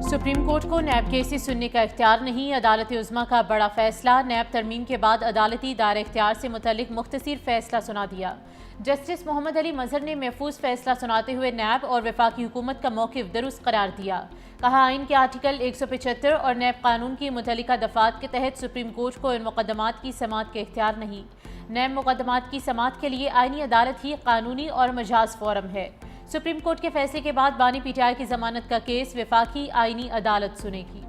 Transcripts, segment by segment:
Supreme court को नैब cases सुनने का इख्तियार नहीं। अदालत उज़्मा का बड़ा फैसला। नैब तरमीम के बाद अदालती दायरे इख्तियार से मुतल्लिक मुख्तसर फैसला सुना दिया। जस्टिस मोहम्मद अली मजहर ने महफूज फैसला सुनाते हुए नैब और वफाकी हुकूमत का मौक़िफ़ दुरुस्त करार दिया। कहा, आइन के आर्टिकल 175 और नैब कानून की मुतल्लिका दफ़ात के तहत सुप्रीम कोर्ट को इन मुक़दमात की समाअत के इख्तियार नहीं। नैब मुक़दमात की समाअत के लिए आइनी अदालत ही कानूनी और मजाज फोरम है। सुप्रीम कोर्ट के फैसले के बाद बानी पीटीआई की जमानत का केस वफाकी आइनी अदालत सुनेगी।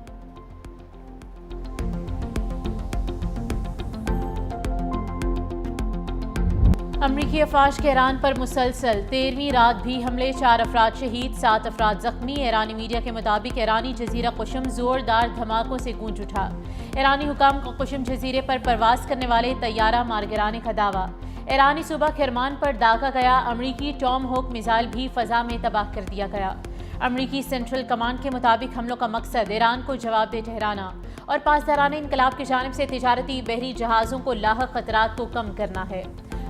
अमरीकी अफवाज के ईरान पर मुसलसल 13वीं रात भी हमले, 4 अफराद शहीद, 7 अफराद जख्मी। ईरानी मीडिया के मुताबिक ईरानी जजीरा कुशम जोरदार धमाकों से गूंज उठा। ईरानी हुकाम का कुशम जजीरे पर परवास करने वाले तैयारा मार गिराने का दावा। ईरानी सूबा किरमान पर दागा गया अमरीकी टॉम होक मिसाइल भी फ़ज़ा में तबाह कर दिया गया। अमरीकी सेंट्रल कमांड के मुताबिक हमलों का मकसद ईरान को जवाबदेह ठहराना और पासदाराना इनकलाब की जानिब से तिजारती बहरी जहाज़ों को लाहक खतरात को कम करना है।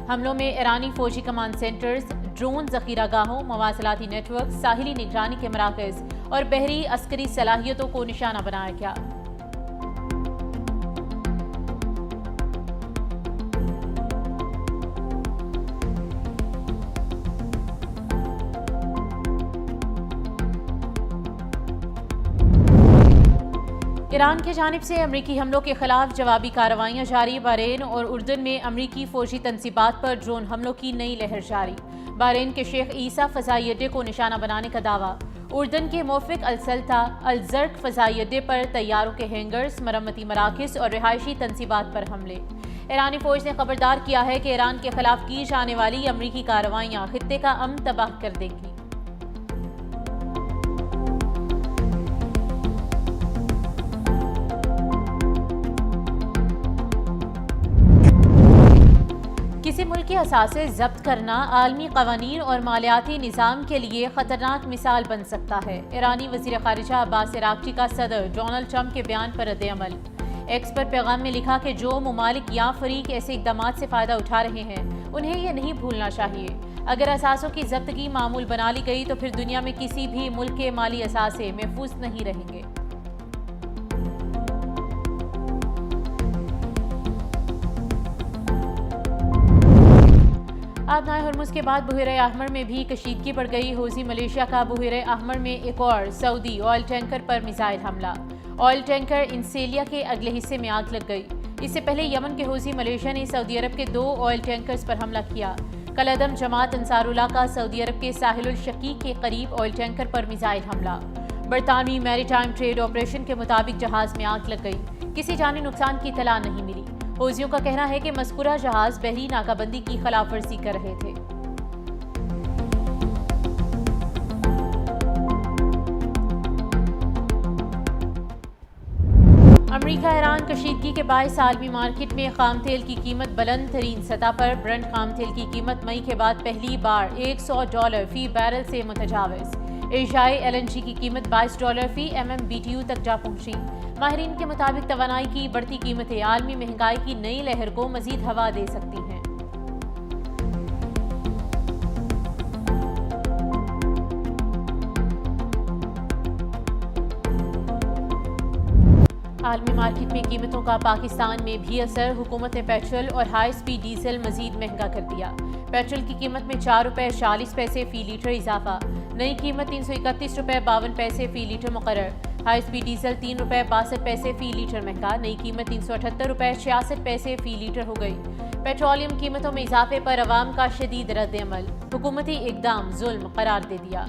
हमलों में ईरानी फौजी कमांड सेंटर्स, ड्रोन ज़ख़ीरा गाहों, मवासलाती नेटवर्क, साहिली निगरानी के मराकज़ और बहरी अस्करी सलाहियतों को निशाना बनाया गया। ईरान की जानिब से अमरीकी हमलों के खिलाफ जवाबी कार्रवाइयाँ जारी। बहरीन और उर्दन में अमरीकी फौजी तनसीबात पर ड्रोन हमलों की नई लहर जारी। बहरीन के शेख ईसा फ़ज़ाई अड्डे को निशाना बनाने का दावा। उर्दन के मोफिक अलसल्ता अलजर्क फ़ज़ाई अड्डे पर तैयारों के हैंगर्स, मरम्मती मराकज़ और रिहायशी तनसीबात पर हमले। ईरानी फौज ने खबरदार किया है कि ईरान के खिलाफ की जाने वाली अमरीकी कार्रवाइयाँ खित्ते का अमन तबाह कर देंगी। किसी मुल्क के असासे जब्त करना आलमी कवानीन और मालियाती निज़ाम के लिए ख़तरनाक मिसाल बन सकता है। ईरानी वज़ीर ख़ारिजा अब्बास अराग़ची का सदर डोनाल्ड ट्रंप के बयान पर रद्द-ए-अमल। एक्स पर पैगाम में लिखा कि जो ममालिक या फ़रीक ऐसे इक़दामात से फ़ायदा उठा रहे हैं उन्हें यह नहीं भूलना चाहिए, अगर असासों की ज़ब्तगी मामूल बना ली गई तो फिर दुनिया में किसी भी मुल्क के माली असासे महफूज नहीं रहेंगे। आबनाए हुर्मुज़ के बाद बुहेरे अहमर में भी कशीदगी बढ़ गई। हौज़ी मलेशिया का बुहेरे अहमर में एक और सऊदी ऑयल टैंकर पर मिसाइल हमला। ऑयल टैंकर इंसेलिया के अगले हिस्से में आग लग गई। इससे पहले यमन के हौज़ी मलेशिया ने सऊदी अरब के 2 ऑयल टैंकर्स पर हमला किया। कलअदम जमात अंसारुल्लाह का सऊदी अरब के साहिलुल शकीक के करीब ऑयल टैंकर पर मिसाइल हमला। बरतानवी मैरीटाइम ट्रेड ऑपरेशन के मुताबिक जहाज़ में आग लग गई। किसी जानी नुकसान की इत्तला नहीं मिली। हौज़ियों का कहना है कि मज़कूरा जहाज़ बहरी नाकाबंदी की खिलाफ वर्जी कर रहे थे। अमरीका ईरान कशीदगी के बायस आलमी मार्केट में खाम तेल की कीमत बुलंद तरीन सतह पर। ब्रेंट खाम तेल की कीमत मई के बाद पहली बार $100 फी बैरल से मुतजाविज। एशियाई LNG की कीमत $22 फी MMBTU तक जा पहुंची। माहिरीन के मुताबिक तवानाई की बढ़ती कीमतें आलमी महंगाई की नई लहर को मजीद हवा दे सकती हैं। आलमी मार्केट में कीमतों का पाकिस्तान में भी असर। हुकूमत ने पेट्रोल और हाई स्पीड डीजल मजीद महंगा कर दिया। पेट्रोल की कीमत में ₹4.40 फी लीटर इजाफा। नई कीमत ₹331.52 फी लीटर मुकर्रर। हाई स्पीड डीजल ₹3.62 फी लीटर महंगा। नई कीमत ₹378.66 फी लीटर हो गई। पेट्रोलियम कीमतों में इजाफे पर अवाम का शदीद रद्द-ए-अमल। हुकूमती इक़दाम जुल्म करार दे दिया।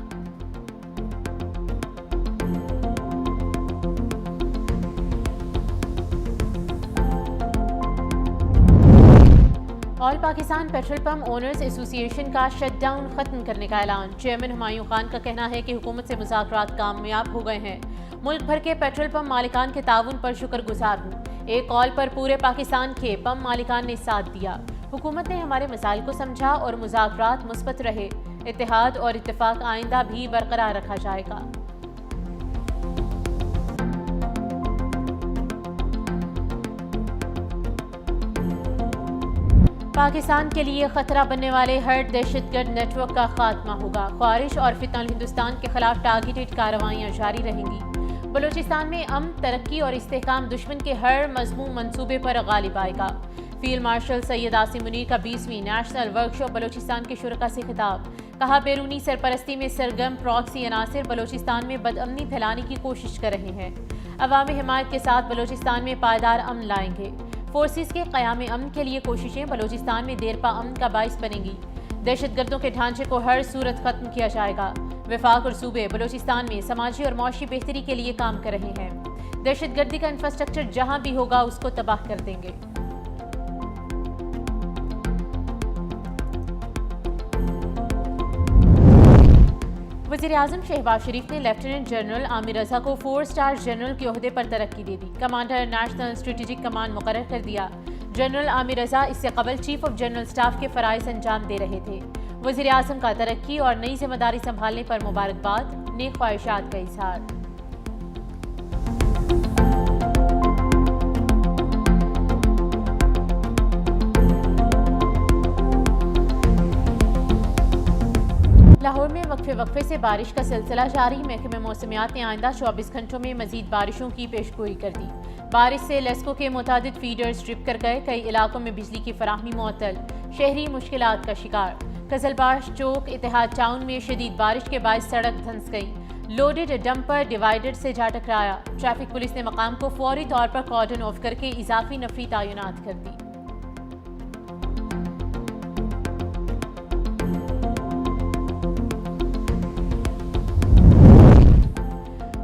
All Pakistan petrol pump owners association का शटडाउन खत्म करने का ऐलान। चेयरमैन हुमायूं खान का कहना है कि हुकूमत से मुज़ाकरात कामयाब हो गए हैं। मुल्क भर के पेट्रोल पंप मालिकान के ताउन पर शुक्रगुजार हूँ। एक कॉल पर पूरे पाकिस्तान के पंप मालिकान ने साथ दिया। हुकूमत ने हमारे मसाइल को समझा और मुज़ाकरात मुस्बत रहे। इत्तेहाद और इत्तेफाक आइंदा भी बरकरार रखा जाएगा। पाकिस्तान के लिए खतरा बनने वाले हर दहशतगर्द नेटवर्क का खात्मा होगा। ख्वारिश और फितनल हिंदुस्तान के खिलाफ टारगेटेड कार्रवाइयाँ जारी रहेंगी। बलूचिस्तान में अमन, तरक्की और इस्तेहकाम दुश्मन के हर मज़मूम मंसूबे पर गालिब आएगा। फील्ड मार्शल सैयद आसिम मुनीर का 20वीं नेशनल वर्कशॉप बलूचिस्तान के शुरका से खिताब। कहा, बैरूनी सरपरस्ती में सरगर्म प्रॉक्सी अनासिर बलूचिस्तान में बदअमनी फैलाने की कोशिश कर रहे हैं। अवामी हिमायत के साथ बलूचिस्तान में पायदार अमन लाएंगे। फोर्सेस के क़याम अमन के लिए कोशिशें बलूचिस्तान में देरपा अमन का बाइस बनेंगी। दहशतगर्दों के ढांचे को हर सूरत खत्म किया जाएगा। वफाक और सूबे बलूचिस्तान में समाजी और मौशी बेहतरी के लिए काम कर रहे हैं। दहशतगर्दी का इंफ्रास्ट्रक्चर जहां भी होगा उसको तबाह कर देंगे। वज़ीर-ए-आज़म शहबाज शरीफ ने लेफ्टिनेंट जनरल आमिर रज़ा को 4 स्टार जनरल के ओहदे पर तरक्की दे दी। कमांडर नेशनल स्ट्रेटेजिक कमांड मुकर्रर कर दिया। जनरल आमिर रज़ा इससे कबल चीफ ऑफ जनरल स्टाफ के फ़राइज़ अंजाम दे रहे थे। वज़ीर-ए-आज़म का तरक्की और नई जिम्मेदारी संभालने पर मुबारकबाद, नेक ख्वाहिशात का इज़हार। लाहौर में वक्फे से बारिश का सिलसिला जारी। महकमे मौसमियात ने आइंदा 24 घंटों में मजीद बारिशों की पेशगोई कर दी। बारिश से लेस्को के मुतादिद फीडर्स ट्रिप कर गए। कई इलाकों में बिजली की फराहमी मुअत्तल, शहरी मुश्किलात का शिकार। कजलबाश चौक इतिहाद टाउन में शदीद बारिश के बाद सड़क धंस गई। लोडेड डंपर डिवाइडर से जा टकराया। ट्रैफिक पुलिस ने मकाम को फौरी तौर पर कॉर्डन ऑफ करके इजाफी नफरी तैनात कर दी।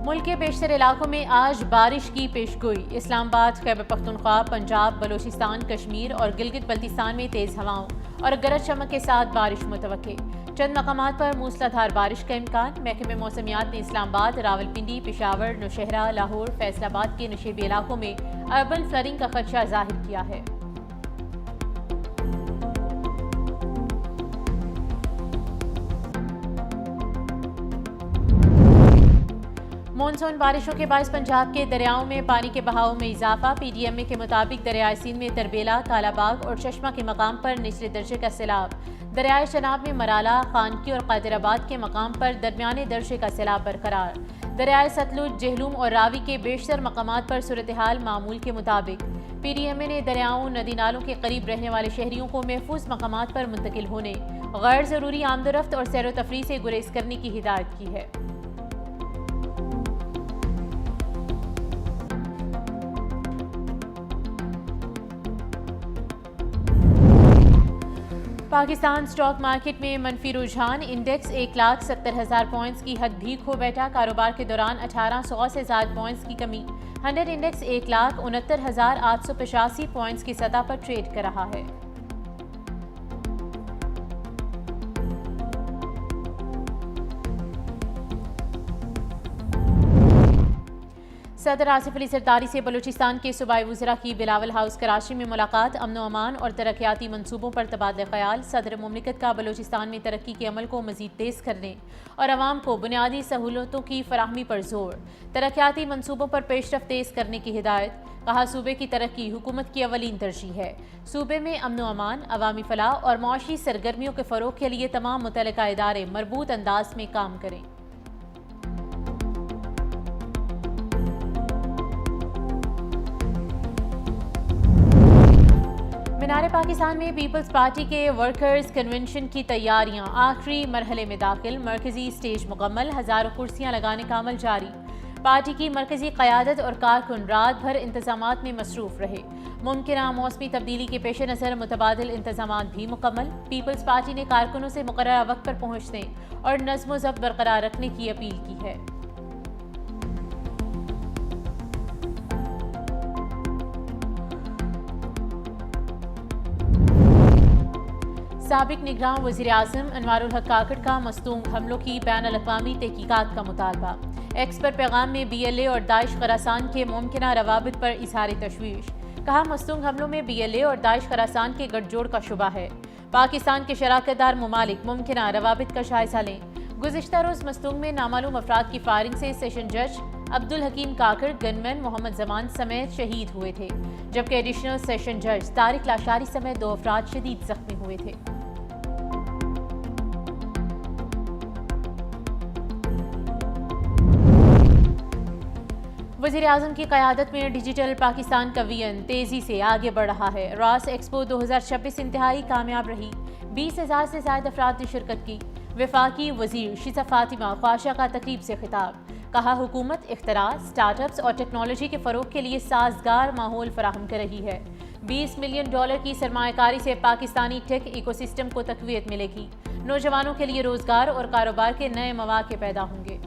मुल्क के बेशतर इलाकों में आज बारिश की पेशगोई। इस्लामाबाद, खैबर पख्तूनख्वा, पंजाब, बलूचिस्तान, कश्मीर और गिलगित बल्तिस्तान में तेज़ हवाओं और गरज चमक के साथ बारिश मुतवक्के। चंद मकामात पर मूसलाधार बारिश का इम्कान। महकमे मौसमियात ने इस्लामाबाद, रावलपिंडी, पेशावर, नौशहरा, लाहौर, फैसलाबाद के नशेबी इलाकों में अर्बन फ्लडिंग का खदशा जाहिर किया है। मानसून बारिशों के बायस पंजाब के दरियाओं में पानी के बहाव में इजाफा। PDMA के मुताबिक दरियाए सिंध में तरबेला, कालाबाग और चश्मा के मकाम पर निचले दर्जे का सैलाब। दरियाए चनाब में मराला, खानकी और कादिराबाद के मकाम पर दरमियाने दर्जे का सैलाब बरकरार। दरियाए सतलुज, जेहलूम और रावी के बेशतर मकामात पर सूरत हाल मामूल के मुताबिक। PDMA ने दरियाओं, नदी नालों के करीब रहने वाले शहरियों को महफूज मकामात पर मुंतकिल होने, गैर ज़रूरी आमदोरफ्त और सैर व तफरीह से गुरेज करने की हिदायत की है। पाकिस्तान स्टॉक मार्केट में मनफी रुझान। इंडेक्स 1,70,000 पॉइंट्स की हद भी खो बैठा। कारोबार के दौरान 1800 से ज़्यादा पॉइंट्स की कमी। 100 इंडेक्स 1,69,885 पॉइंट्स की सतह पर ट्रेड कर रहा है। सदर आसिफ अली जरदारी से बलूचिस्तान के सूबाई वज़रा की बिलावल हाउस कराची में मुलाकात। अमन व अमान और तरक्याती मनसूबों पर तबादला ख्याल। सदर मुमलिकत का बलूचिस्तान में तरक्की के अमल को मज़ीद तेज़ करने और अवाम को बुनियादी सहूलतों की फराहमी पर जोर। तरक्याती मनसूबों पर पेशरफ्त तेज़ करने की हिदायत। कहा, सूबे की तरक्की हुकूमत की अवलीन तरजीह है। सूबे में अमन व अमान, अवामी फलाह और मौशी सरगर्मियों के फ़रोग़ के लिए तमाम मुतल्लिका इदारे मरबूत अंदाज में काम करें। मीनार पाकिस्तान में पीपल्स पार्टी के वर्कर्स कन्वेंशन की तैयारियां आखिरी मरहले में दाखिल। मरकजी स्टेज मुकम्मल, हज़ारों कुर्सियां लगाने का अमल जारी। पार्टी की मरकजी क़यादत और कारकुन रात भर इंतजामात में मसरूफ रहे। मुमकिना मौसमी तब्दीली के पेश नज़र मुतबादिल इंतजामात भी मुकम्मल। पीपल्स पार्टी ने कारकुनों से मुकर्ररा वक्त पर पहुँचने और नज़्म व ज़ब्त बरकरार रखने की अपील की है। साबिक निगरान वज़ीर-ए-आज़म अनवारुल हक काकड़ का मस्तूंग हमलों की बैनुल अक़वामी तहकीकात का मुतालबा। एक्स पर पैगाम में BLA और दाइश खरासान के मुमकिना रवाबित पर इज़हार तशवीश। कहा, मस्तूंग हमलों में BLA और दाइश खरासान के गठजोड़ का शुबा है। पाकिस्तान के शराकतदार ममालिक मुमकिना रवाबित का जायजा लें। गुज़िश्ता रोज़ मस्तूंग में नामालूम अफराद की फायरिंग से सेशन जज अब्दुल हकीम काकड़, गनमैन मोहम्मद जमान समेत शहीद हुए थे, जबकि एडिशनल सेशन जज तारिक लाशारी समेत 2 अफराद शदीद जख्मी हुए थे। वज़ीर आज़म की क़यादत में डिजिटल पाकिस्तान का विजन तेज़ी से आगे बढ़ रहा है। रास एक्सपो 2026 इंतहाई कामयाब रही। 20,000 से ज़ायद अफराद ने शिरकत की। वफाकी वज़ीर शिजा फातिमा ख्वाशा का तकरीब से खिताब। कहा, हुकूमत इख्तरा, स्टार्टअप्स और टेक्नोलॉजी के फ़रोग के लिए साजगार माहौल फराहम कर रही है। $20 मिलियन की सरमायाकारी से पाकिस्तानी टेक इकोसिस्टम को तक़वियत मिलेगी। नौजवानों के लिए रोज़गार और कारोबार के नए मौक़े पैदा होंगे।